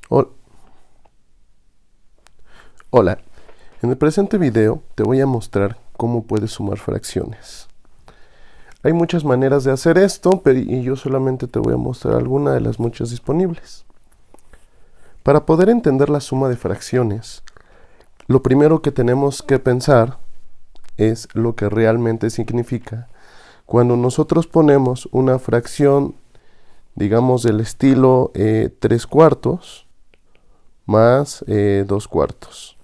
Hol- Hola, en el presente video te voy a mostrar cómo puedes sumar fracciones. Hay muchas maneras de hacer esto, y yo solamente te voy a mostrar alguna de las muchas disponibles. Para poder entender la suma de fracciones, lo primero que tenemos que pensar es lo que realmente significa cuando nosotros ponemos una fracción, digamos del estilo 3 cuartos más 2 cuartos.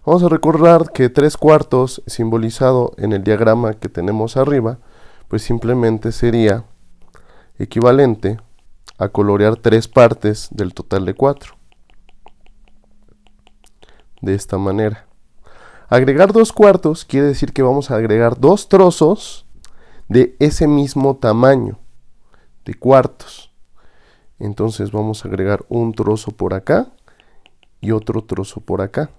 Vamos a recordar que 3 cuartos simbolizado en el diagrama que tenemos arriba, pues simplemente sería equivalente a colorear 3 partes del total de 4. De esta manera. Agregar 2 cuartos quiere decir que vamos a agregar 2 trozos de ese mismo tamaño de cuartos. Entonces vamos a agregar un trozo por acá y otro trozo por acá.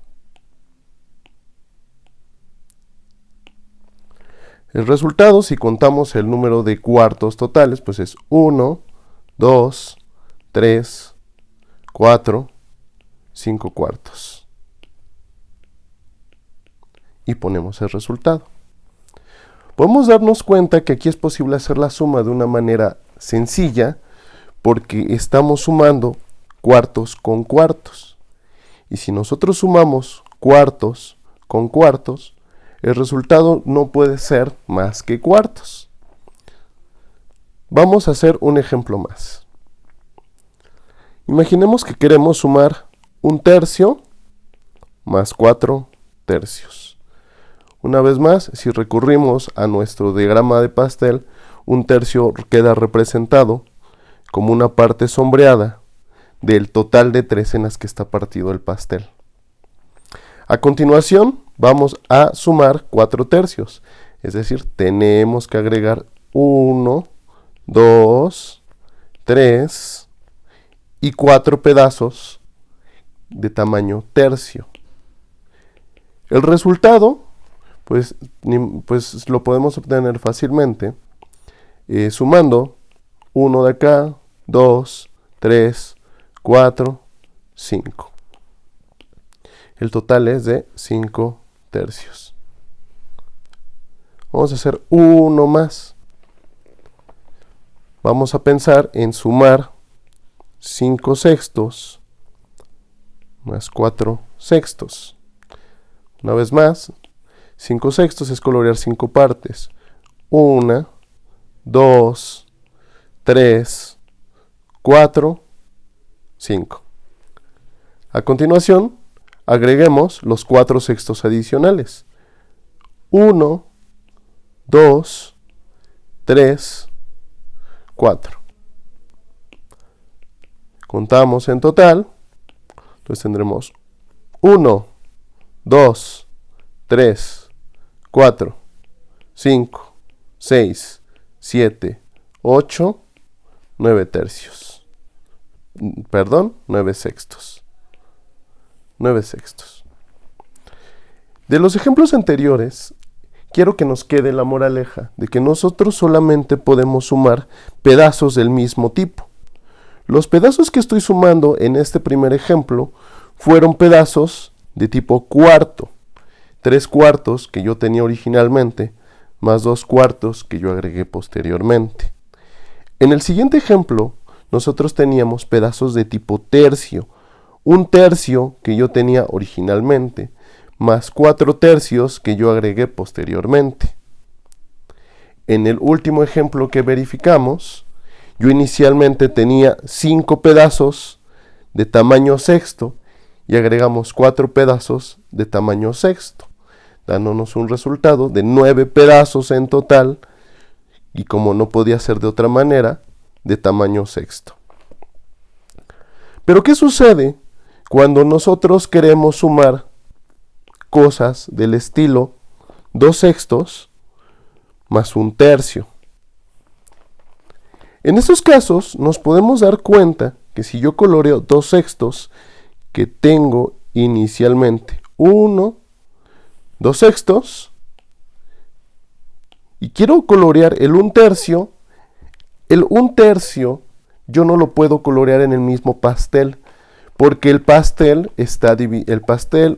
El resultado, si contamos el número de cuartos totales, pues es 1, 2, 3, 4, 5 cuartos. Y ponemos el resultado. Podemos darnos cuenta que aquí es posible hacer la suma de una manera sencilla porque estamos sumando cuartos con cuartos. Y si nosotros sumamos cuartos con cuartos, el resultado no puede ser más que cuartos. Vamos a hacer un ejemplo más. Imaginemos que queremos sumar 1/3 más 4 tercios. Una vez más, si recurrimos a nuestro diagrama de pastel, 1/3 queda representado como una parte sombreada del total de 3 en las que está partido el pastel. A continuación, vamos a sumar 4 tercios, es decir, tenemos que agregar 1, 2, 3 y 4 pedazos de tamaño tercio. El resultado, pues lo podemos obtener fácilmente sumando 1 de acá, 2, 3, 4, 5. El total es de 5 tercios. Vamos a hacer uno más. Vamos a pensar en sumar 5 sextos más 4 sextos. Una vez más, 5 sextos es colorear 5 partes. 1, 2, 3, 4, 5. A continuación, agreguemos los 4 sextos adicionales. 1, 2, 3, 4. Contamos en total, entonces tendremos 1, 2, 3, 4, 5, 6, 7, 8, 9 tercios. Perdón, 9 sextos. 9 sextos. De los ejemplos anteriores, quiero que nos quede la moraleja de que nosotros solamente podemos sumar pedazos del mismo tipo. Los pedazos que estoy sumando en este primer ejemplo fueron pedazos de tipo cuarto. 3 cuartos que yo tenía originalmente, más 2 cuartos que yo agregué posteriormente. En el siguiente ejemplo, nosotros teníamos pedazos de tipo tercio. 1/3 que yo tenía originalmente, más 4 tercios que yo agregué posteriormente. En el último ejemplo que verificamos, yo inicialmente tenía 5 pedazos de tamaño sexto y agregamos 4 pedazos de tamaño sexto, dándonos un resultado de 9 pedazos en total y, como no podía ser de otra manera, de tamaño sexto. Pero ¿qué sucede cuando nosotros queremos sumar cosas del estilo 2 sextos más 1/3? En estos casos nos podemos dar cuenta que si yo coloreo 2 sextos que tengo inicialmente 1, 2 sextos y quiero colorear el 1/3, el 1/3 yo no lo puedo colorear en el mismo pastel, porque el pastel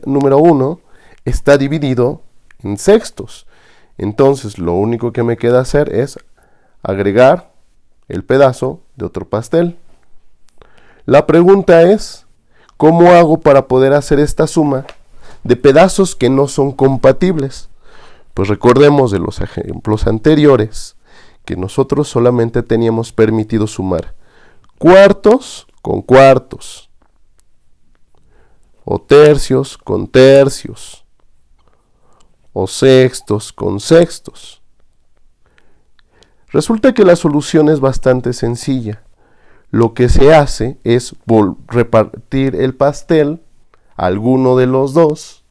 número 1 está dividido en sextos. Entonces lo único que me queda hacer es agregar el pedazo de otro pastel. La pregunta es, ¿cómo hago para poder hacer esta suma de pedazos que no son compatibles? Pues recordemos de los ejemplos anteriores que nosotros solamente teníamos permitido sumar cuartos con cuartos, o tercios con tercios, o sextos con sextos. Resulta que la solución es bastante sencilla. Lo que se hace es repartir el pastel a alguno de los dos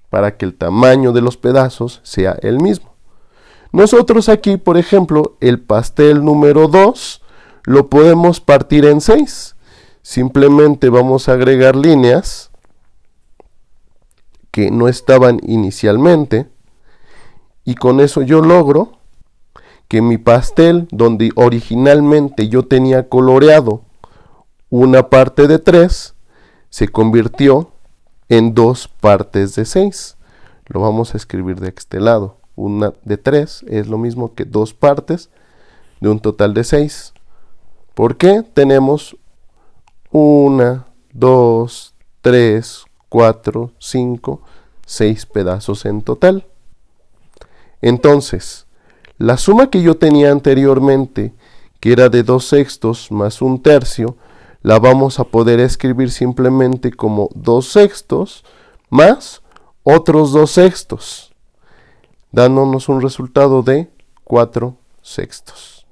para que el tamaño de los pedazos sea el mismo. Nosotros aquí, por ejemplo, el pastel número 2 lo podemos partir en 6. Simplemente vamos a agregar líneas que no estaban inicialmente y con eso yo logro que mi pastel, donde originalmente yo tenía coloreado una parte de 3, se convirtió en 2 partes de 6. Lo vamos a escribir de este lado. Una de 3 es lo mismo que 2 partes de un total de 6. ¿Por qué? Tenemos 1, 2, 3, 4, 5, 6 pedazos en total. Entonces, la suma que yo tenía anteriormente, que era de 2 sextos más 1 tercio, la vamos a poder escribir simplemente como 2 sextos más otros 2 sextos, dándonos un resultado de 4 sextos.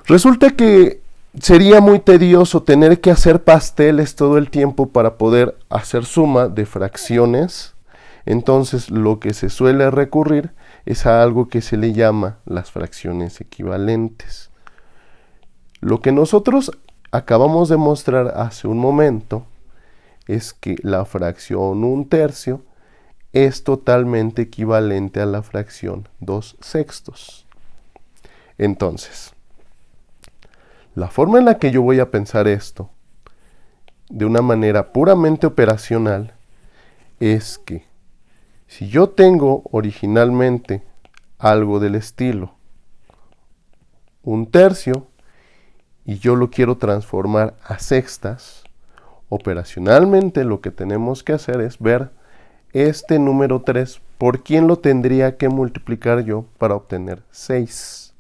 Resulta que sería muy tedioso tener que hacer pasteles todo el tiempo para poder hacer suma de fracciones. Entonces lo que se suele recurrir es a algo que se le llama las fracciones equivalentes. Lo que nosotros acabamos de mostrar hace un momento es que la fracción 1 tercio es totalmente equivalente a la fracción 2 sextos. Entonces, la forma en la que yo voy a pensar esto, de una manera puramente operacional, es que si yo tengo originalmente algo del estilo 1 tercio y yo lo quiero transformar a sextas, operacionalmente lo que tenemos que hacer es ver este número 3 por quién lo tendría que multiplicar yo para obtener 6.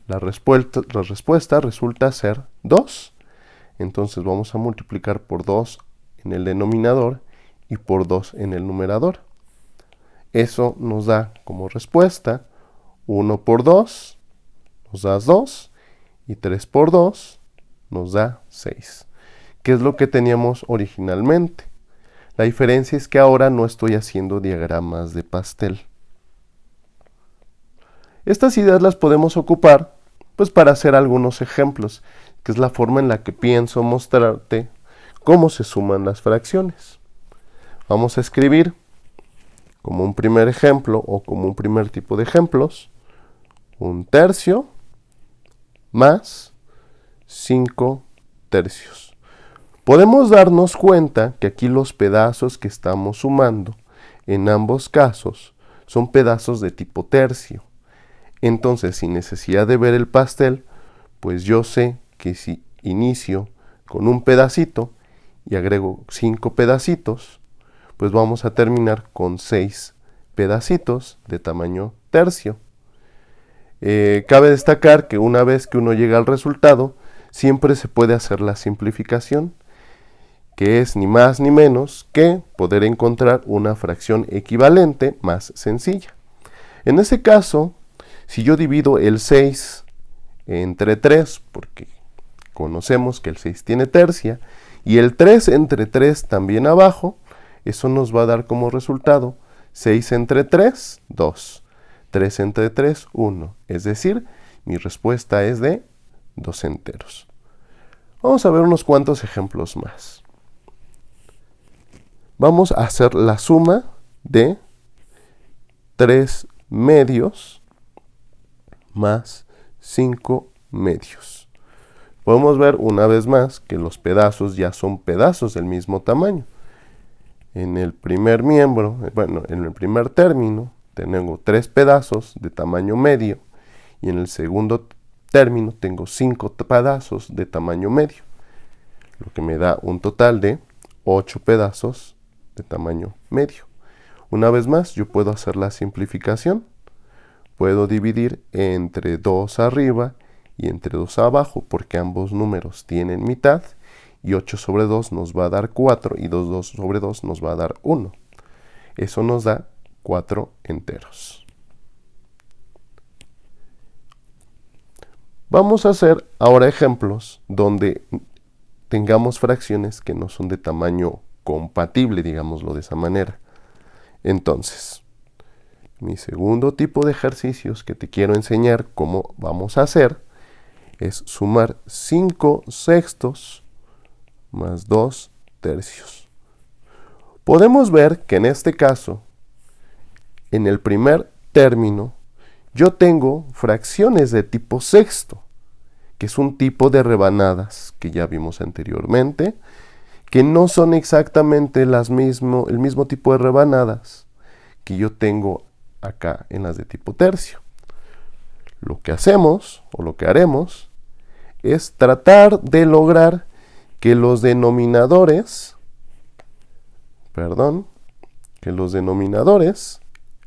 La respuesta resulta ser 2. Entonces vamos a multiplicar por 2 en el denominador y por 2 en el numerador. Eso nos da como respuesta 1 por 2 nos da 2 y 3 por 2 nos da 6, que es lo que teníamos originalmente. La diferencia es que ahora no estoy haciendo diagramas de pastel. Estas ideas las podemos ocupar pues para hacer algunos ejemplos, que es la forma en la que pienso mostrarte cómo se suman las fracciones. Vamos a escribir como un primer ejemplo o como un primer tipo de ejemplos 1 tercio más 5 tercios. Podemos darnos cuenta que aquí los pedazos que estamos sumando en ambos casos son pedazos de tipo tercio. Entonces, sin necesidad de ver el pastel, pues yo sé que si inicio con un pedacito y agrego 5 pedacitos, pues vamos a terminar con 6 pedacitos de tamaño tercio. Cabe destacar que una vez que uno llega al resultado, siempre se puede hacer la simplificación, que es ni más ni menos que poder encontrar una fracción equivalente más sencilla. En ese caso, si yo divido el 6 entre 3, porque conocemos que el 6 tiene tercia, y el 3 entre 3 también abajo, eso nos va a dar como resultado 6 entre 3, 2. 3 entre 3, 1. Es decir, mi respuesta es de 2 enteros. Vamos a ver unos cuantos ejemplos más. Vamos a hacer la suma de 3 medios más 5 medios. Podemos ver una vez más que los pedazos ya son pedazos del mismo tamaño. En el primer miembro, en el primer término, tengo 3 pedazos de tamaño medio y en el segundo término tengo 5 pedazos de tamaño medio, lo que me da un total de 8 pedazos de tamaño medio. Una vez más, yo puedo hacer la simplificación. Puedo dividir entre 2 arriba y entre 2 abajo, porque ambos números tienen mitad, y 8 sobre 2 nos va a dar 4, y 2 sobre 2 nos va a dar 1. Eso nos da 4 enteros. Vamos a hacer ahora ejemplos donde tengamos fracciones que no son de tamaño compatible, digámoslo de esa manera. Entonces, mi segundo tipo de ejercicios que te quiero enseñar cómo vamos a hacer es sumar 5 sextos más 2 tercios. Podemos ver que en este caso, en el primer término, yo tengo fracciones de tipo sexto, que es un tipo de rebanadas que ya vimos anteriormente, que no son exactamente el mismo tipo de rebanadas que yo tengo acá en las de tipo tercio. Lo que hacemos, o lo que haremos, es tratar de lograr que los denominadores,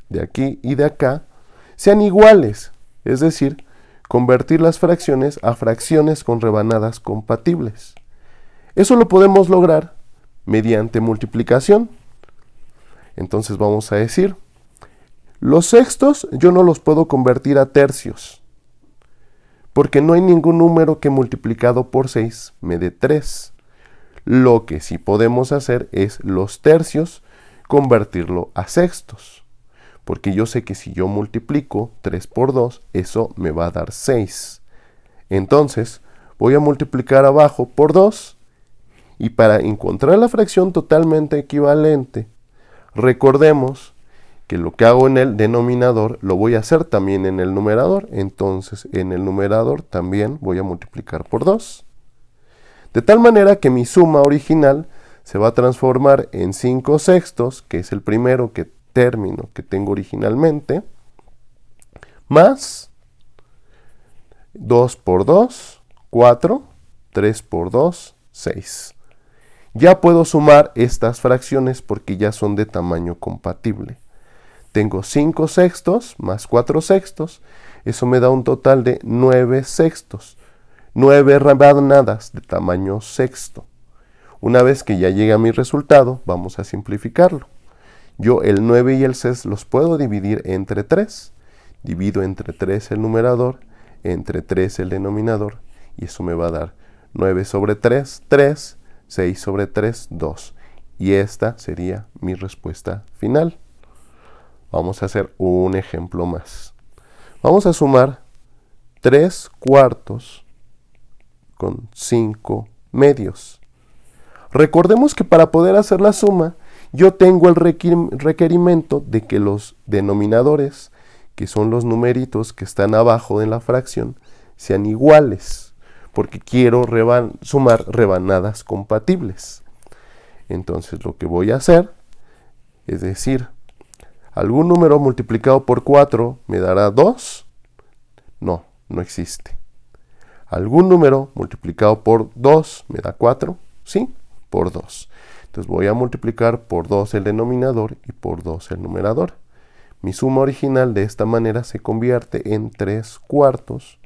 de aquí y de acá sean iguales, es decir, convertir las fracciones a fracciones con rebanadas compatibles. Eso lo podemos lograr mediante multiplicación. Entonces vamos a decir, los sextos yo no los puedo convertir a tercios, porque no hay ningún número que multiplicado por 6 me dé 3. Lo que sí podemos hacer es los tercios convertirlo a sextos, porque yo sé que si yo multiplico 3 por 2, eso me va a dar 6. Entonces, voy a multiplicar abajo por 2, y para encontrar la fracción totalmente equivalente, recordemos que lo que hago en el denominador lo voy a hacer también en el numerador. Entonces, en el numerador también voy a multiplicar por 2. De tal manera que mi suma original se va a transformar en 5 sextos, que es el primero término que tengo originalmente, más 2 por 2, 4, 3 por 2, 6. Ya puedo sumar estas fracciones porque ya son de tamaño compatible. Tengo 5 sextos más 4 sextos, eso me da un total de 9 sextos, 9 rebanadas de tamaño sexto. Una vez que ya llegue a mi resultado, vamos a simplificarlo. Yo el 9 y el 6 los puedo dividir entre 3. Divido entre 3 el numerador, entre 3 el denominador, y eso me va a dar 9 sobre 3, 3, 6 sobre 3, 2. Y esta sería mi respuesta final. Vamos a hacer un ejemplo más. Vamos a sumar 3 cuartos con 5 medios. Recordemos que para poder hacer la suma, yo tengo el requerimiento de que los denominadores, que son los numeritos que están abajo de la fracción, sean iguales, porque quiero sumar rebanadas compatibles. Entonces lo que voy a hacer es decir, ¿algún número multiplicado por 4 me dará 2? No, no existe. ¿Algún número multiplicado por 2 me da 4? Sí, por 2. Entonces voy a multiplicar por 2 el denominador y por 2 el numerador. Mi suma original de esta manera se convierte en 3 cuartos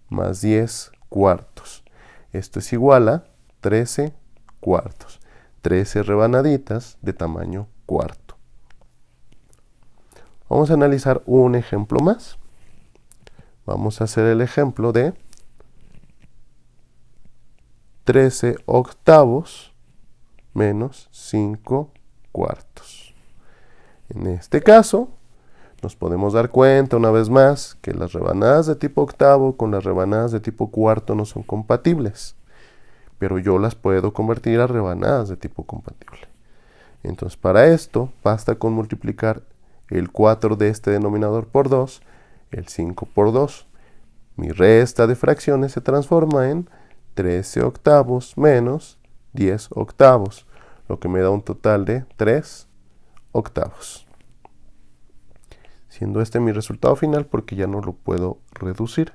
más 10 cuartos. Esto es igual a 13 cuartos. 13 rebanaditas de tamaño cuarto. Vamos a analizar un ejemplo más. Vamos a hacer el ejemplo de 13 octavos menos 5 cuartos. En este caso, nos podemos dar cuenta una vez más que las rebanadas de tipo octavo con las rebanadas de tipo cuarto no son compatibles, pero yo las puedo convertir a rebanadas de tipo compatible. Entonces, para esto, basta con multiplicar el 4 de este denominador por 2, el 5 por 2, Mi resta de fracciones se transforma en 13 octavos menos 10 octavos, lo que me da un total de 3 octavos. Siendo este mi resultado final porque ya no lo puedo reducir.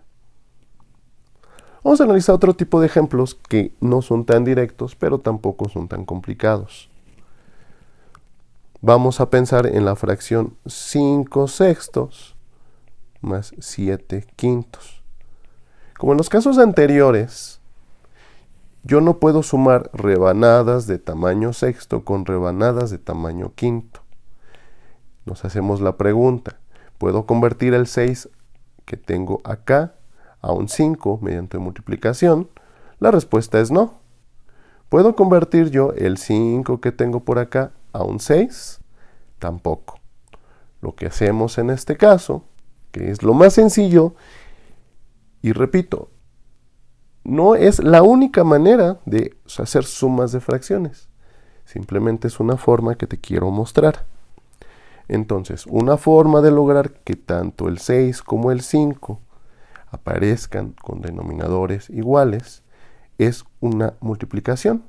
Vamos a analizar otro tipo de ejemplos que no son tan directos, pero tampoco son tan complicados. Vamos a pensar en la fracción 5 sextos más 7 quintos. Como en los casos anteriores, yo no puedo sumar rebanadas de tamaño sexto con rebanadas de tamaño quinto. Nos hacemos la pregunta, ¿puedo convertir el 6 que tengo acá a un 5 mediante multiplicación? La respuesta es no. ¿Puedo convertir yo el 5 que tengo por acá a un 6? Tampoco. Lo que hacemos en este caso, que es lo más sencillo, y repito, no es la única manera de hacer sumas de fracciones. Simplemente es una forma que te quiero mostrar. Entonces, una forma de lograr que tanto el 6 como el 5 aparezcan con denominadores iguales es una multiplicación.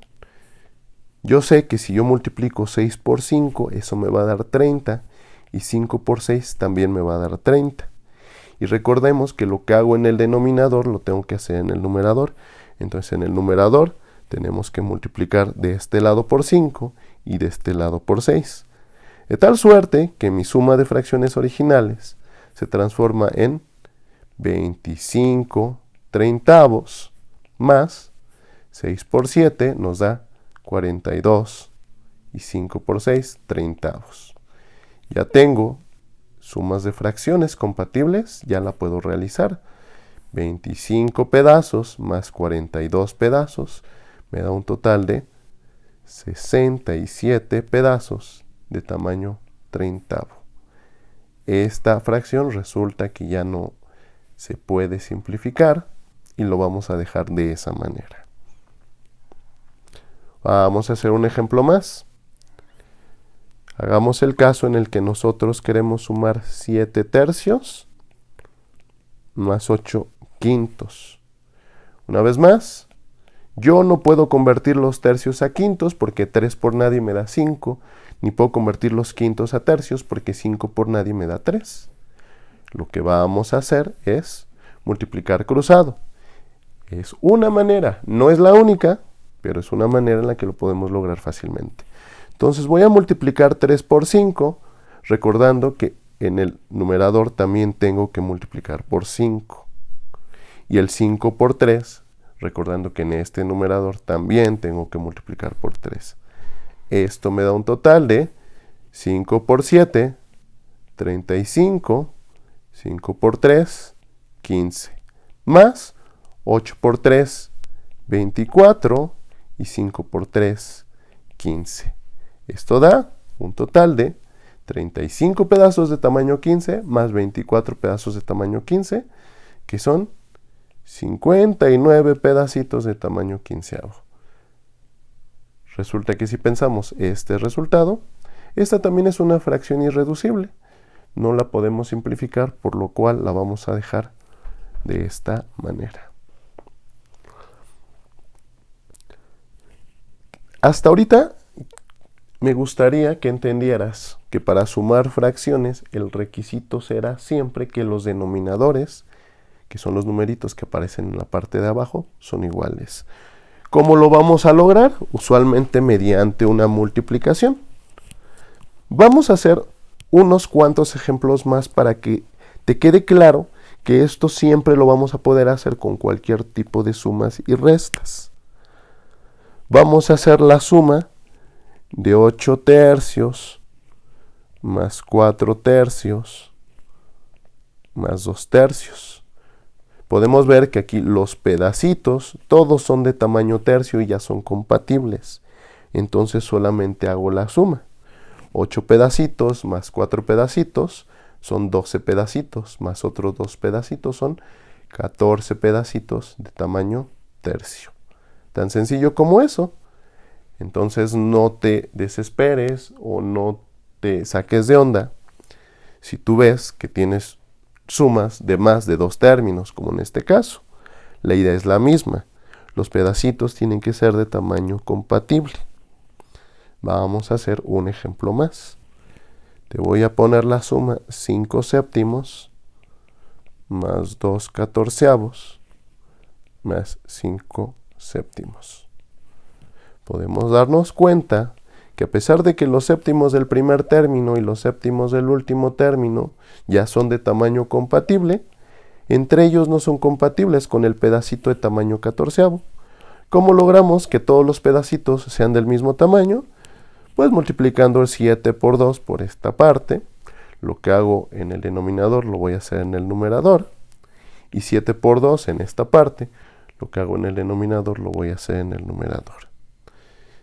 Yo sé que si yo multiplico 6 por 5, eso me va a dar 30, y 5 por 6 también me va a dar 30. Y recordemos que lo que hago en el denominador lo tengo que hacer en el numerador. Entonces en el numerador tenemos que multiplicar de este lado por 5 y de este lado por 6. De tal suerte que mi suma de fracciones originales se transforma en 25 treintavos más 6 por 7 nos da 42 y 5 por 6 treintavos. Ya tengo sumas de fracciones compatibles, ya la puedo realizar. 25 pedazos más 42 pedazos me da un total de 67 pedazos de tamaño treintavo. Esta fracción resulta que ya no se puede simplificar y lo vamos a dejar de esa manera. Vamos a hacer un ejemplo más. Hagamos el caso en el que nosotros queremos sumar 7 tercios más 8 quintos. Una vez más, yo no puedo convertir los tercios a quintos porque 3 por nadie me da 5, ni puedo convertir los quintos a tercios porque 5 por nadie me da 3. Lo que vamos a hacer es multiplicar cruzado. Es una manera, no es la única, pero es una manera en la que lo podemos lograr fácilmente. Entonces voy a multiplicar 3 por 5, recordando que en el numerador también tengo que multiplicar por 5. Y el 5 por 3, recordando que en este numerador también tengo que multiplicar por 3. Esto me da un total de 5 por 7, 35, 5 por 3, 15, más 8 por 3, 24 y 5 por 3, 15. Esto da un total de 35 pedazos de tamaño 15 más 24 pedazos de tamaño 15, que son 59 pedacitos de tamaño quinceavo. Resulta que si pensamos este resultado, esta también es una fracción irreducible. No la podemos simplificar, por lo cual la vamos a dejar de esta manera. Hasta ahorita me gustaría que entendieras que para sumar fracciones el requisito será siempre que los denominadores, que son los numeritos que aparecen en la parte de abajo, son iguales. ¿Cómo lo vamos a lograr? Usualmente mediante una multiplicación. Vamos a hacer unos cuantos ejemplos más para que te quede claro que esto siempre lo vamos a poder hacer con cualquier tipo de sumas y restas. Vamos a hacer la suma de 8 tercios más 4 tercios más 2 tercios. Podemos ver que aquí los pedacitos todos son de tamaño tercio y ya son compatibles. Entonces solamente hago la suma. 8 pedacitos más 4 pedacitos son 12 pedacitos, más otros 2 pedacitos son 14 pedacitos de tamaño tercio. Tan sencillo como eso. Entonces no te desesperes o no te saques de onda si tú ves que tienes sumas de más de dos términos, como en este caso. La idea es la misma. Los pedacitos tienen que ser de tamaño compatible. Vamos a hacer un ejemplo más. Te voy a poner la suma 5 séptimos más 2 catorceavos más 5 séptimos. Podemos darnos cuenta que a pesar de que los séptimos del primer término y los séptimos del último término ya son de tamaño compatible, entre ellos no son compatibles con el pedacito de tamaño catorceavo. ¿Cómo logramos que todos los pedacitos sean del mismo tamaño? Pues multiplicando el 7 por 2 por esta parte. Lo que hago en el denominador lo voy a hacer en el numerador. Y 7 por 2 en esta parte. Lo que hago en el denominador lo voy a hacer en el numerador.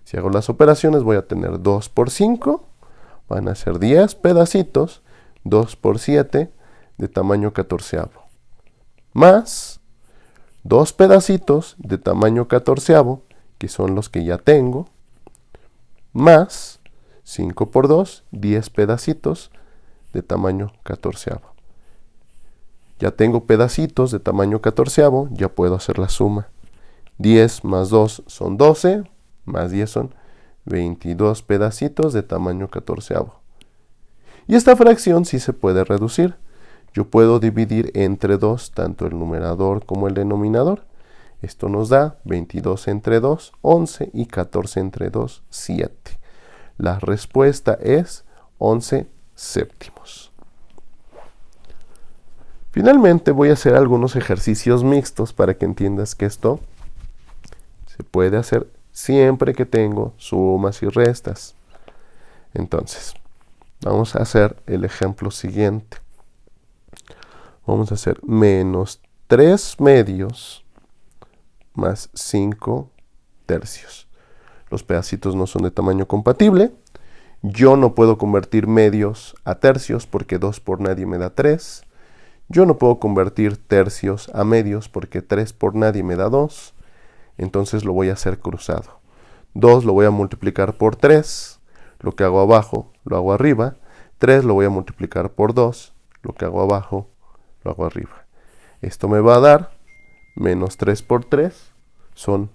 Si hago las operaciones voy a tener 2 por 5. Van a ser 10 pedacitos. 2 por 7 de tamaño catorceavo. Más 2 pedacitos de tamaño catorceavo, que son los que ya tengo, más 5 por 2, 10 pedacitos de tamaño catorceavo. Ya tengo pedacitos de tamaño catorceavo, ya puedo hacer la suma. 10 más 2 son 12, más 10 son 22 pedacitos de tamaño catorceavo. Y esta fracción sí se puede reducir. Yo puedo dividir entre 2 tanto el numerador como el denominador. Esto nos da 22 entre 2, 11 y 14 entre 2, 7. La respuesta es 11 séptimos. Finalmente voy a hacer algunos ejercicios mixtos para que entiendas que esto se puede hacer siempre que tengo sumas y restas. Entonces, vamos a hacer el ejemplo siguiente. Vamos a hacer menos 3 medios más 5 tercios. Los pedacitos no son de tamaño compatible. Yo no puedo convertir medios a tercios porque 2 por nadie me da 3. Yo no puedo convertir tercios a medios porque 3 por nadie me da 2. Entonces lo voy a hacer cruzado. 2 lo voy a multiplicar por 3. Lo que hago abajo lo hago arriba. 3 lo voy a multiplicar por 2. Lo que hago abajo lo hago arriba. Esto me va a dar menos 3 por 3 son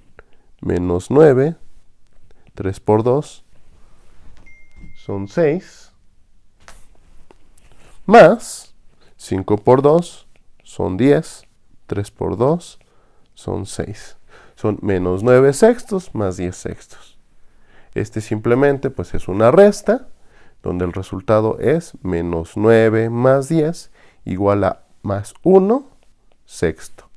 menos 9. 3 por 2 son 6. Más 5 por 2 son 10. 3 por 2 son 6. Son menos 9 sextos más 10 sextos. Este simplemente pues es una resta donde el resultado es menos 9 más 10 igual a más 1 sexto,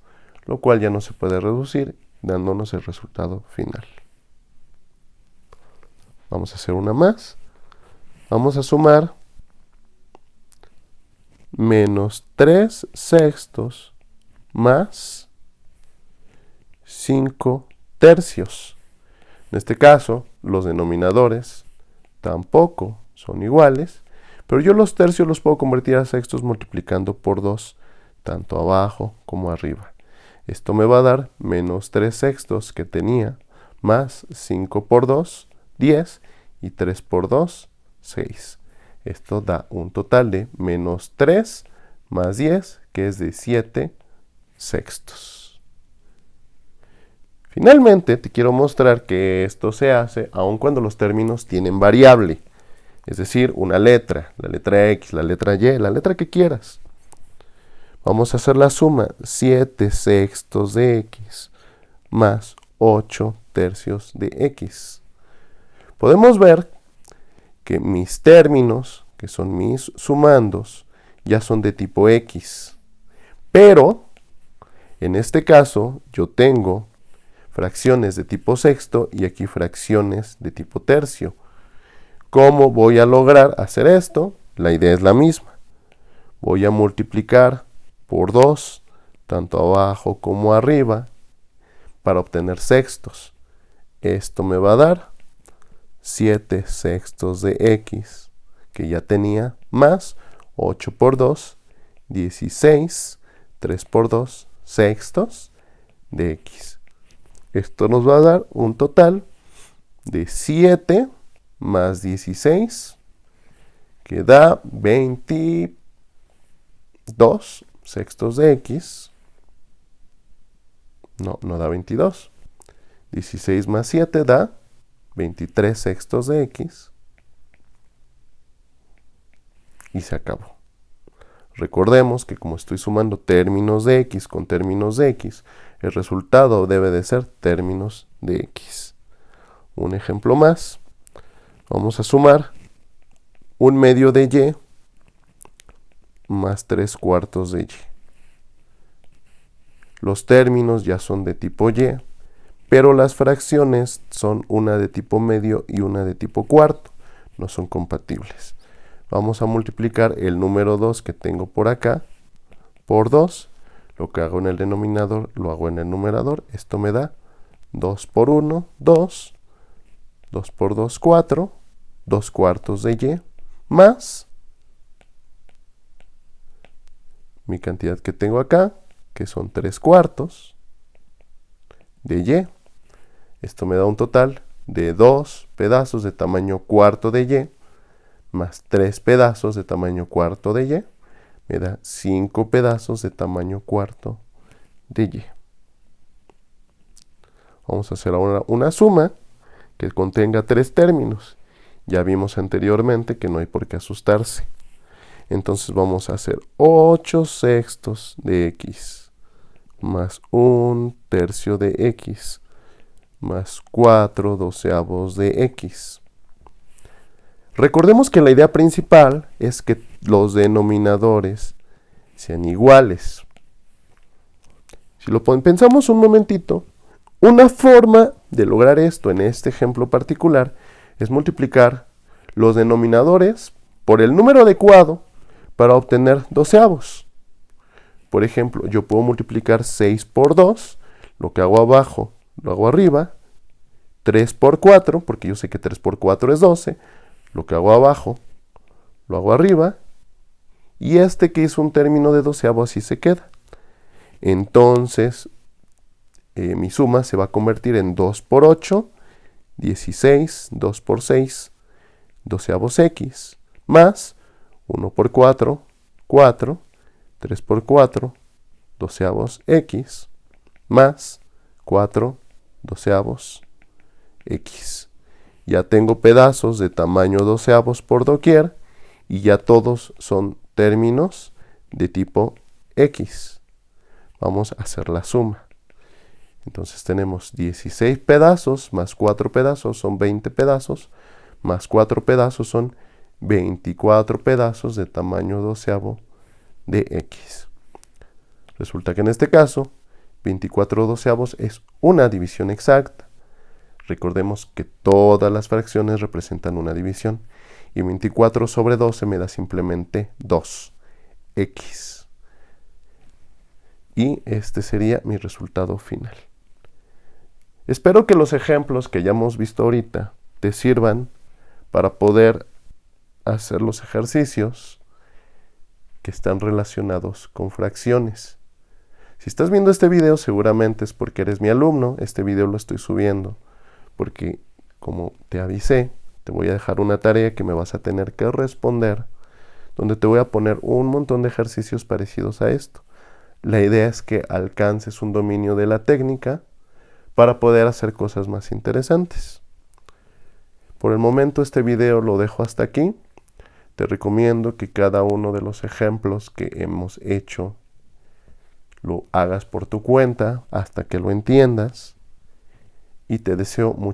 lo cual ya no se puede reducir, dándonos el resultado final. Vamos a hacer una más. Vamos a sumar menos 3 sextos más 5 tercios. En este caso, los denominadores tampoco son iguales, pero yo los tercios los puedo convertir a sextos multiplicando por 2, tanto abajo como arriba. Esto me va a dar menos 3 sextos que tenía, más 5 por 2, 10, y 3 por 2, 6. Esto da un total de menos 3 más 10, que es de 7 sextos. Finalmente, te quiero mostrar que esto se hace aun cuando los términos tienen variable. Es decir, una letra, la letra X, la letra Y, la letra que quieras. Vamos a hacer la suma, 7 sextos de X más 8 tercios de X. Podemos ver que mis términos, que son mis sumandos, ya son de tipo X. Pero, en este caso, yo tengo fracciones de tipo sexto y aquí fracciones de tipo tercio. ¿Cómo voy a lograr hacer esto? La idea es la misma. Voy a multiplicar por 2, tanto abajo como arriba, para obtener sextos. Esto me va a dar 7 sextos de X, que ya tenía, más 8 por 2, 16, 3 por 2, sextos de X. Esto nos va a dar un total de 7 más 16, que da 20, 2 sextos de x. No da 22. 16 más 7 da 23 sextos de x. Y se acabó. Recordemos que como estoy sumando términos de x con términos de x, el resultado debe de ser términos de x. Un ejemplo más. Vamos a sumar 1/2 de y más 3/4 de y. Los términos ya son de tipo y, pero las fracciones son una de tipo medio y una de tipo cuarto. No son compatibles. Vamos a multiplicar el número 2 que tengo por acá por 2. Lo que hago en el denominador lo hago en el numerador. Esto me da 2 por 1, 2. 2 por 2, 4. 2/4 de y más mi cantidad que tengo acá, que son 3/4 de y. Esto me da un total de 2 pedazos de tamaño cuarto de y más 3 pedazos de tamaño cuarto de y. Me da 5 pedazos de tamaño cuarto de y. Vamos a hacer ahora una suma que contenga 3 términos. Ya vimos anteriormente que no hay por qué asustarse. Entonces vamos a hacer 8 sextos de x más 1/3 de x más 4 doceavos de x. Recordemos que la idea principal es que los denominadores sean iguales. Si lo pensamos un momentito, una forma de lograr esto en este ejemplo particular es multiplicar los denominadores por el número adecuado para obtener doceavos. Por ejemplo, yo puedo multiplicar 6 por 2, lo que hago abajo lo hago arriba, 3 por 4, porque yo sé que 3 por 4 es 12, lo que hago abajo lo hago arriba, y este que es un término de doceavo así se queda. Entonces, mi suma se va a convertir en 2 por 8, 16, 2 por 6, doceavos x, más 1 por 4, 4, 3 por 4, doceavos x, más 4 doceavos x. Ya tengo pedazos de tamaño doceavos por doquier y ya todos son términos de tipo x. Vamos a hacer la suma. Entonces tenemos 16 pedazos más 4 pedazos son 20 pedazos, más 4 pedazos son 24 pedazos de tamaño doceavo de x. Resulta que en este caso, 24 doceavos es una división exacta. Recordemos que todas las fracciones representan una división. Y 24 sobre 12 me da simplemente 2x. Y este sería mi resultado final. Espero que los ejemplos que ya hemos visto ahorita te sirvan para poder hacer los ejercicios que están relacionados con fracciones. Si estás viendo este video, seguramente es porque eres mi alumno. Este video lo estoy subiendo porque, como te avisé, te voy a dejar una tarea que me vas a tener que responder, donde te voy a poner un montón de ejercicios parecidos a esto. La idea es que alcances un dominio de la técnica para poder hacer cosas más interesantes. Por el momento este video lo dejo hasta aquí. Te recomiendo que cada uno de los ejemplos que hemos hecho lo hagas por tu cuenta hasta que lo entiendas. Y te deseo mucho